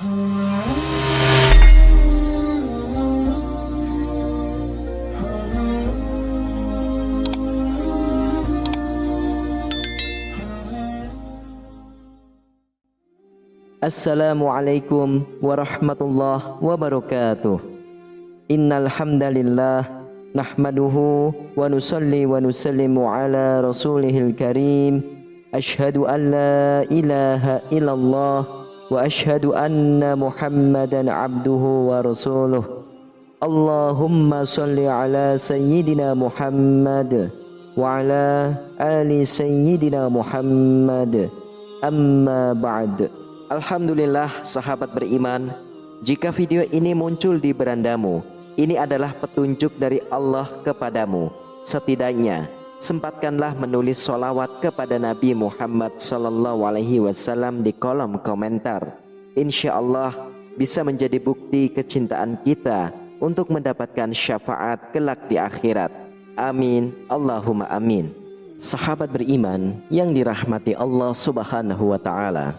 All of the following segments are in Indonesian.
Assalamualaikum warahmatullahi wabarakatuh. Innal hamdalillah nahmaduhu wa nusalli wa nusallimu ala rasulihil karim. Asyhadu an la ilaha illallah wa asyhadu anna Muhammadan abduhu wa rasuluh. Allahumma salli ala sayyidina Muhammad wa ala ali sayyidina Muhammad. Amma ba'd. Alhamdulillah sahabat beriman, jika video ini muncul di berandamu, ini adalah petunjuk dari Allah kepadamu. Setidaknya sempatkanlah menulis sholawat kepada Nabi Muhammad SAW di kolom komentar. Insya Allah bisa menjadi bukti kecintaan kita untuk mendapatkan syafaat kelak di akhirat. Amin, Allahumma amin. Sahabat beriman yang dirahmati Allah Subhanahu wa Ta'ala,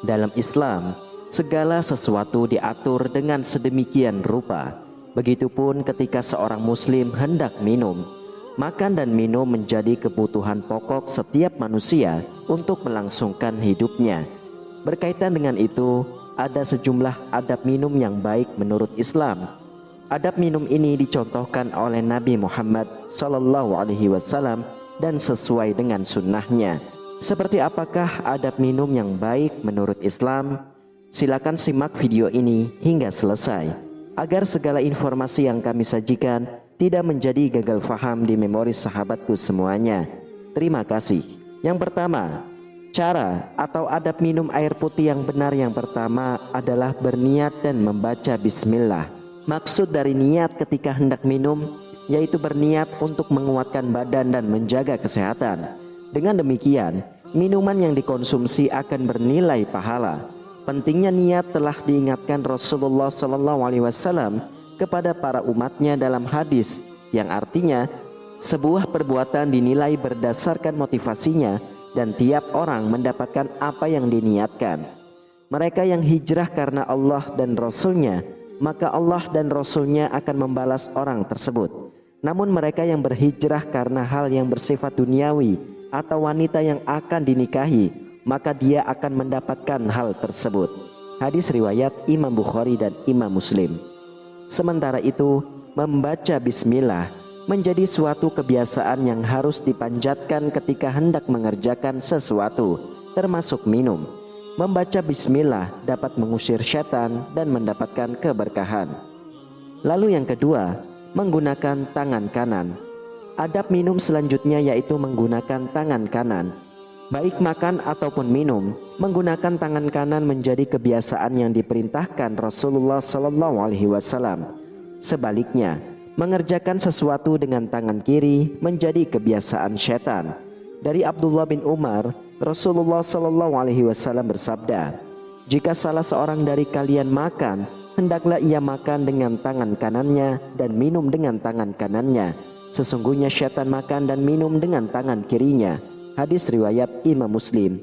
dalam Islam, segala sesuatu diatur dengan sedemikian rupa. Begitupun ketika seorang muslim hendak minum. Makan dan minum menjadi kebutuhan pokok setiap manusia untuk melangsungkan hidupnya. Berkaitan dengan itu, ada sejumlah adab minum yang baik menurut Islam. Adab minum ini dicontohkan oleh Nabi Muhammad SAW dan sesuai dengan sunnahnya. Seperti apakah adab minum yang baik menurut Islam? Silakan simak video ini hingga selesai, agar segala informasi yang kami sajikan tidak menjadi gagal faham di memori sahabatku semuanya. Terima kasih. Yang pertama, cara atau adab minum air putih yang benar yang pertama adalah berniat dan membaca bismillah. Maksud dari niat ketika hendak minum yaitu berniat untuk menguatkan badan dan menjaga kesehatan. Dengan demikian, minuman yang dikonsumsi akan bernilai pahala. Pentingnya niat telah diingatkan Rasulullah SAW kepada para umatnya dalam hadis, yang artinya sebuah perbuatan dinilai berdasarkan motivasinya dan tiap orang mendapatkan apa yang diniatkan. Mereka yang hijrah karena Allah dan Rasulnya, maka Allah dan Rasulnya akan membalas orang tersebut. Namun mereka yang berhijrah karena hal yang bersifat duniawi atau wanita yang akan dinikahi, maka dia akan mendapatkan hal tersebut. Hadis riwayat Imam Bukhari dan Imam Muslim. Sementara itu, membaca bismillah menjadi suatu kebiasaan yang harus dipanjatkan ketika hendak mengerjakan sesuatu, termasuk minum. Membaca bismillah dapat mengusir syaitan dan mendapatkan keberkahan. Lalu yang kedua, menggunakan tangan kanan. Adab minum selanjutnya yaitu menggunakan tangan kanan. Baik makan ataupun minum, menggunakan tangan kanan menjadi kebiasaan yang diperintahkan Rasulullah SAW. Sebaliknya, mengerjakan sesuatu dengan tangan kiri menjadi kebiasaan syaitan. Dari Abdullah bin Umar, Rasulullah SAW bersabda, "Jika salah seorang dari kalian makan, hendaklah ia makan dengan tangan kanannya dan minum dengan tangan kanannya. Sesungguhnya syaitan makan dan minum dengan tangan kirinya." Hadis riwayat Imam Muslim,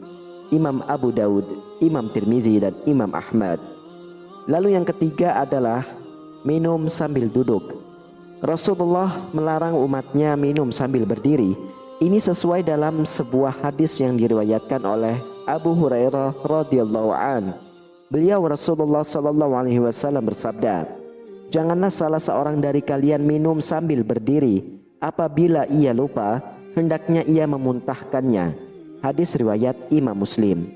Imam Abu Daud, Imam Tirmizi dan Imam Ahmad. Lalu yang ketiga adalah minum sambil duduk. Rasulullah melarang umatnya minum sambil berdiri. Ini sesuai dalam sebuah hadis yang diriwayatkan oleh Abu Hurairah radhiyallahu an. Beliau Rasulullah SAW bersabda, "Janganlah salah seorang dari kalian minum sambil berdiri. Apabila ia lupa, hendaknya ia memuntahkannya." Hadis riwayat Imam Muslim.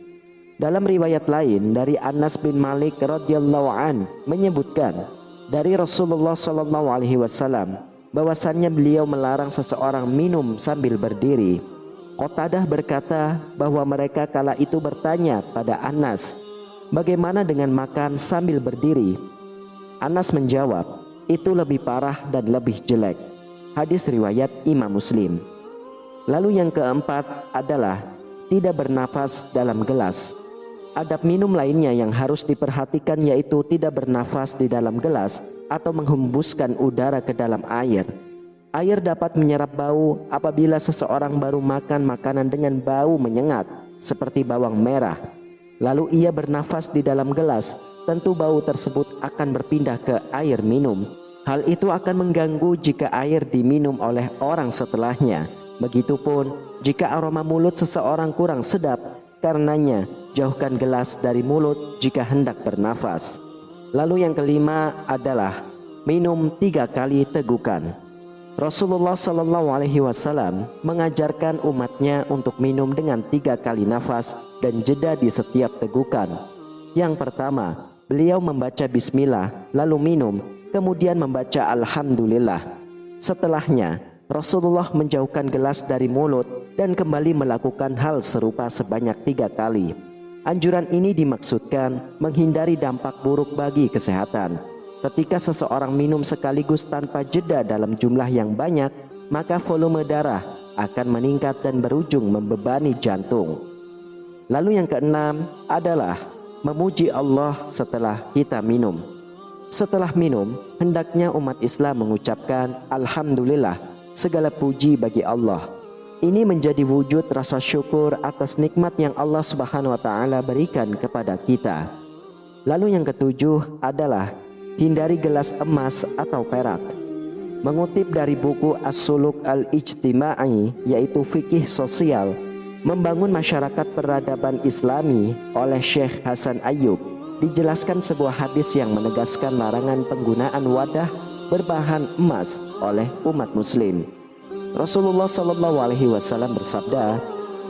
Dalam riwayat lain dari Anas bin Malik radhiyallahu an menyebutkan dari Rasulullah SAW bahwasannya beliau melarang seseorang minum sambil berdiri. Qatadah berkata bahwa mereka kala itu bertanya pada Anas, "Bagaimana dengan makan sambil berdiri?" Anas menjawab, "Itu lebih parah dan lebih jelek." Hadis riwayat Imam Muslim. Lalu yang keempat adalah tidak bernafas dalam gelas. Adab minum lainnya yang harus diperhatikan yaitu tidak bernafas di dalam gelas atau menghembuskan udara ke dalam air. Air dapat menyerap bau apabila seseorang baru makan makanan dengan bau menyengat seperti bawang merah. lalu ia bernafas di dalam gelas, tentu bau tersebut akan berpindah ke air minum. Hal itu akan mengganggu jika air diminum oleh orang setelahnya. Begitupun jika aroma mulut seseorang kurang sedap, karenanya jauhkan gelas dari mulut jika hendak bernafas. Lalu yang kelima adalah minum 3 kali tegukan. Rasulullah Shallallahu Alaihi Wasallam mengajarkan umatnya untuk minum dengan 3 kali nafas dan jeda di setiap tegukan. Yang pertama, beliau membaca bismillah lalu minum, kemudian membaca alhamdulillah. Setelahnya, Rasulullah menjauhkan gelas dari mulut dan kembali melakukan hal serupa sebanyak 3 kali. Anjuran ini dimaksudkan menghindari dampak buruk bagi kesehatan. Ketika seseorang minum sekaligus tanpa jeda dalam jumlah yang banyak, maka volume darah akan meningkat dan berujung membebani jantung. Lalu yang keenam adalah memuji Allah setelah kita minum. Setelah minum, hendaknya umat Islam mengucapkan alhamdulillah, segala puji bagi Allah. Ini menjadi wujud rasa syukur atas nikmat yang Allah Subhanahu wa taala berikan kepada kita. Lalu yang ketujuh adalah hindari gelas emas atau perak. Mengutip dari buku As-Suluk Al-Ijtima'i, yaitu fikih sosial membangun masyarakat peradaban Islami oleh Syekh Hasan Ayyub, dijelaskan sebuah hadis yang menegaskan larangan penggunaan wadah berbahan emas oleh umat muslim. Rasulullah Shallallahu Alaihi Wasallam bersabda,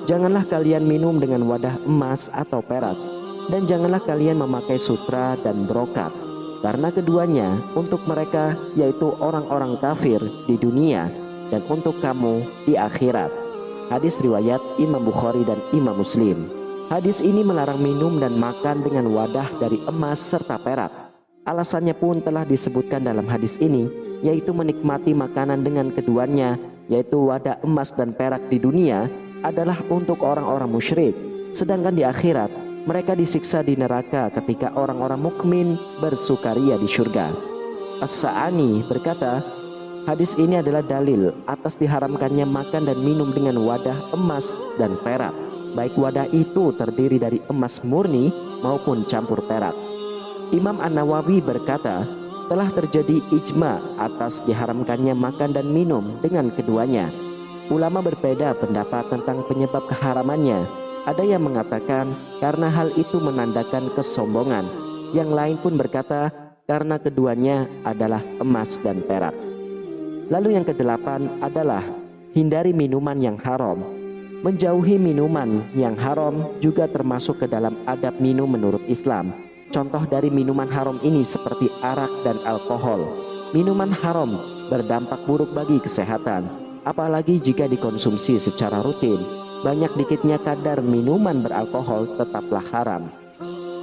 janganlah kalian minum dengan wadah emas atau perak, dan janganlah kalian memakai sutra dan brokat, karena keduanya untuk mereka yaitu orang-orang kafir di dunia dan untuk kamu di akhirat. Hadis riwayat Imam Bukhari dan Imam Muslim. Hadis ini melarang minum dan makan dengan wadah dari emas serta perak. Alasannya pun telah disebutkan dalam hadis ini, yaitu menikmati makanan dengan keduanya, yaitu wadah emas dan perak di dunia adalah untuk orang-orang musyrik, sedangkan di akhirat mereka disiksa di neraka ketika orang-orang mukmin bersukaria di surga. As-Sa'ani berkata, hadis ini adalah dalil atas diharamkannya makan dan minum dengan wadah emas dan perak, baik wadah itu terdiri dari emas murni maupun campur perak. Imam An-Nawawi berkata, telah terjadi ijma atas diharamkannya makan dan minum dengan keduanya. Ulama berbeda pendapat tentang penyebab keharamannya. Ada yang mengatakan karena hal itu menandakan kesombongan. Yang lain pun berkata karena keduanya adalah emas dan perak. Lalu yang kedelapan adalah hindari minuman yang haram. Menjauhi minuman yang haram juga termasuk ke dalam adab minum menurut Islam. Contoh dari minuman haram ini seperti arak dan alkohol. Minuman haram berdampak buruk bagi kesehatan, apalagi jika dikonsumsi secara rutin. Banyak dikitnya kadar minuman beralkohol tetaplah haram.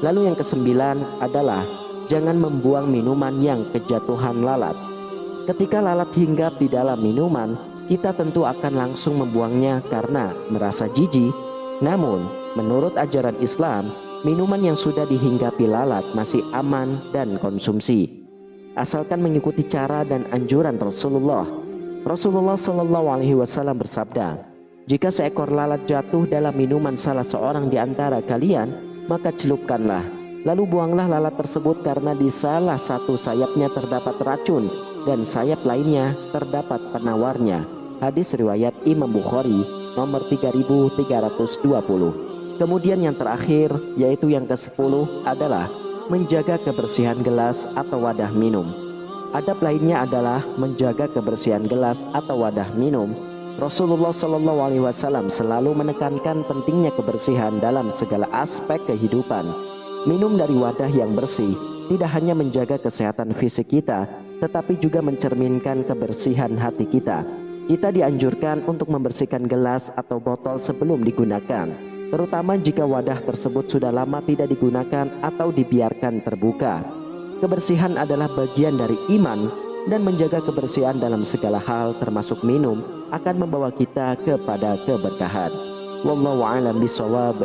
Lalu yang kesembilan adalah jangan membuang minuman yang kejatuhan lalat. Ketika lalat hinggap di dalam minuman, kita tentu akan langsung membuangnya karena merasa jijik. Namun, menurut ajaran Islam, minuman yang sudah dihinggapi lalat masih aman dan konsumsi, asalkan mengikuti cara dan anjuran Rasulullah. Rasulullah Shallallahu Alaihi Wasallam bersabda, jika seekor lalat jatuh dalam minuman salah seorang di antara kalian, maka celupkanlah, lalu buanglah lalat tersebut karena di salah satu sayapnya terdapat racun dan sayap lainnya terdapat penawarnya. Hadis riwayat Imam Bukhari nomor 3320. Kemudian yang terakhir, yaitu yang ke-10 adalah menjaga kebersihan gelas atau wadah minum. Adab lainnya adalah menjaga kebersihan gelas atau wadah minum. Rasulullah Shallallahu Alaihi Wasallam selalu menekankan pentingnya kebersihan dalam segala aspek kehidupan. Minum dari wadah yang bersih tidak hanya menjaga kesehatan fisik kita, tetapi juga mencerminkan kebersihan hati kita. Kita dianjurkan untuk membersihkan gelas atau botol sebelum digunakan, terutama jika wadah tersebut sudah lama tidak digunakan atau dibiarkan terbuka. Kebersihan adalah bagian dari iman, dan menjaga kebersihan dalam segala hal termasuk minum akan membawa kita kepada keberkahan. Wallahu a'lam bishawab.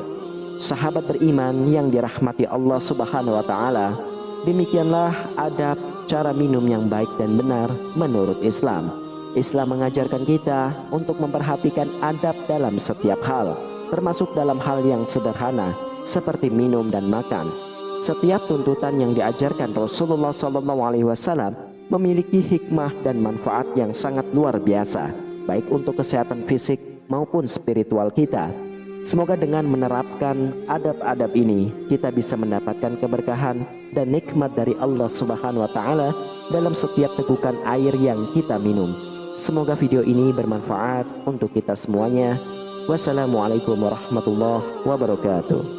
Sahabat beriman yang dirahmati Allah Subhanahu wa taala, demikianlah adab cara minum yang baik dan benar menurut Islam. Islam mengajarkan kita untuk memperhatikan adab dalam setiap hal, termasuk dalam hal yang sederhana, seperti minum dan makan. Setiap tuntutan yang diajarkan Rasulullah SAW memiliki hikmah dan manfaat yang sangat luar biasa, baik untuk kesehatan fisik maupun spiritual kita. Semoga dengan menerapkan adab-adab ini kita bisa mendapatkan keberkahan dan nikmat dari Allah Subhanahu wa taala dalam setiap tegukan air yang kita minum. Semoga video ini bermanfaat untuk kita semuanya. Wassalamualaikum warahmatullahi wabarakatuh.